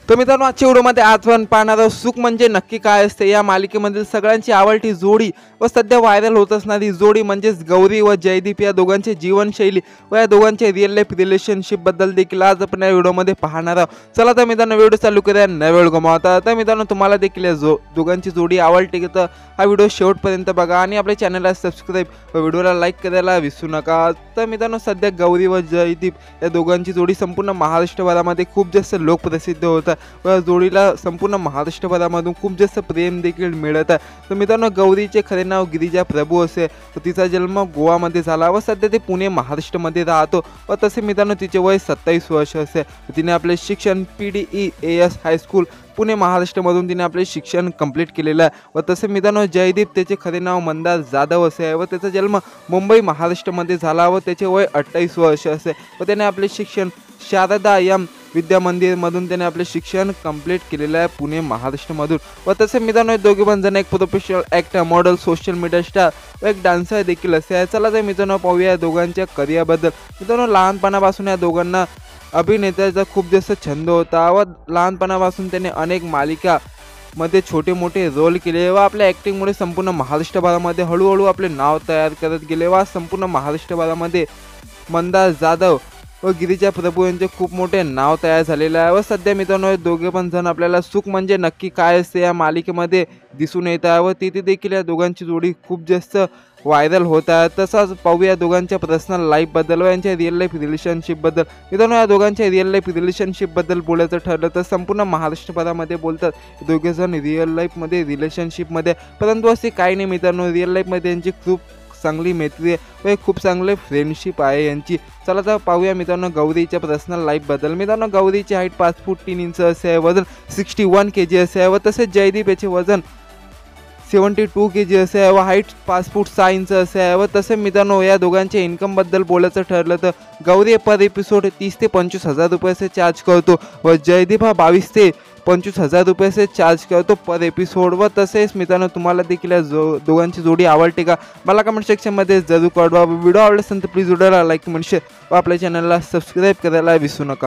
तर मित्रांनो, आजच्या व्हिडिओमध्ये आपण पाहणार आहोत सुख म्हणजे नक्की काय असते। या मालिकेमधील सगळ्यांची आवडती जोडी व सध्या व्हायरल होत असणारी जोडी म्हणजेच गौरी व जयदीप या दोघांची जीवनशैली व या दोघांचे रिअल लाईफ रिलेशनशिप बद्दल देखील आज आपण या व्हिडिओमध्ये पाहणार आहोत। चला तर मित्रांनो, व्हिडिओ चालू करूया न वेळ गमावता। तर मित्रांनो, तुम्हाला देखील या दोघांची जोडी आवडते तर हा व्हिडिओ शेवटपर्यंत बघा आणि आपल्या चॅनलला सबस्क्राईब व व्हिडिओला लाईक करायला विसरू नका। तर मित्रांनो, सध्या गौरी व जयदीप या दोघांची जोडी संपूर्ण महाराष्ट्रभरामध्ये खूप जास्त लोकप्रसिद्ध होत आहे व जोडीला संपूर्ण महाराष्ट्रभरामधून खूप जास्त प्रेम देखील मिळत आहे। तर मित्रांनो, गौरीचे खरे नाव गिरिजा प्रभू असे व तिचा जन्म गोवामध्ये झाला व सध्या ते पुणे महाराष्ट्रामध्ये राहतो व तसे मित्रांनो तिचे वय 27 वर्ष असे। तिने आपले शिक्षण PDEAS हायस्कूल पुणे महाराष्ट्रामधून तिने आपले शिक्षण कंप्लीट केलेलं आहे व तसे मित्रांनो जयदीप त्याचे खरे नाव मंदार जाधव असे आहे व त्याचा जन्म मुंबई महाराष्ट्रामध्ये झाला व त्याचे वय 28 वर्ष असे व त्याने आपले शिक्षण शारदा विद्या मंदिरमधून त्याने आपले शिक्षण कंप्लीट केलेलं आहे पुणे महाराष्ट्रामधून व तसे मित्रांनो दोघे पण जण एक professional actor model social media star व एक डान्सर देखील असे आहे। चला तर मित्रांनो पाहूया या दोघांच्या करिअरबद्दल। मित्रांनो, लहानपणापासून या दोघांना अभिनेत्याचा खूप जास्त छंद होता व लहानपणापासून त्याने अनेक मालिका मध्ये छोटे मोठे रोल केले व आपल्या ॲक्टिंगमुळे संपूर्ण महाराष्ट्रभरामध्ये हळूहळू आपले नाव तयार करत गेले व संपूर्ण महाराष्ट्रभरामध्ये मंदार जाधव व गिरिजा प्रभू यांचे खूप मोठे नाव तयार झालेले आहे व सध्या मित्रांनो दोघे पण जण आपल्याला सुख म्हणजे नक्की काय असते या मालिकेमध्ये दिसून येत आहे व तिथे देखील या दोघांची जोडी खूप जास्त व्हायरल होत आहे। तसंच पाहूया दोघांच्या पर्सनल लाईफबद्दल व यांच्या रिअल लाईफ रिलेशनशिपबद्दल। मित्रांनो, या दोघांच्या रिअल लाईफ रिलेशनशिपबद्दल बोलायचं ठरलं तर संपूर्ण महाराष्ट्रभरामध्ये बोलतात दोघे जण रिअल लाईफमध्ये रिलेशनशिपमध्ये, परंतु असे काही नाही मित्रांनो, रिअल लाईफमध्ये यांची खूप चांगली मैत्री व खूप चांगले फ्रेंडशिप आहे यांची। चला तर पाहूया मित्रांनो गौरीच्या पर्सनल लाईफबद्दल। मित्रांनो, गौरीची हाईट 5 फूट 3 इंच असे आहे, वजन 61 kg असे आहे व तसेच जयदीप याचे वजन 72 kg असे आहे व हाईट 5 फूट 6 इंच असे आहे व तसे मित्रांनो या दोघांच्या इन्कमबद्दल बोलायचं ठरलं तर गौरी पर एपिसोड 30 ते 25 हजार रुपये असे चार्ज करतो व जयदीप हा 22 ते 25 हजार रुपये असे चार्ज करतो पर एपिसोड व तसेच मित्रांनो तुम्हाला देखील या दोघांची जोडी आवडते का मला कमेंट सेक्शनमध्ये जरूर कळवा। व्हिडिओ आवडला असेल तर प्लीज व्हिडिओला लाईक कमेंट शेअर व आपल्या चॅनलला सबस्क्राईब करायला विसरू नका।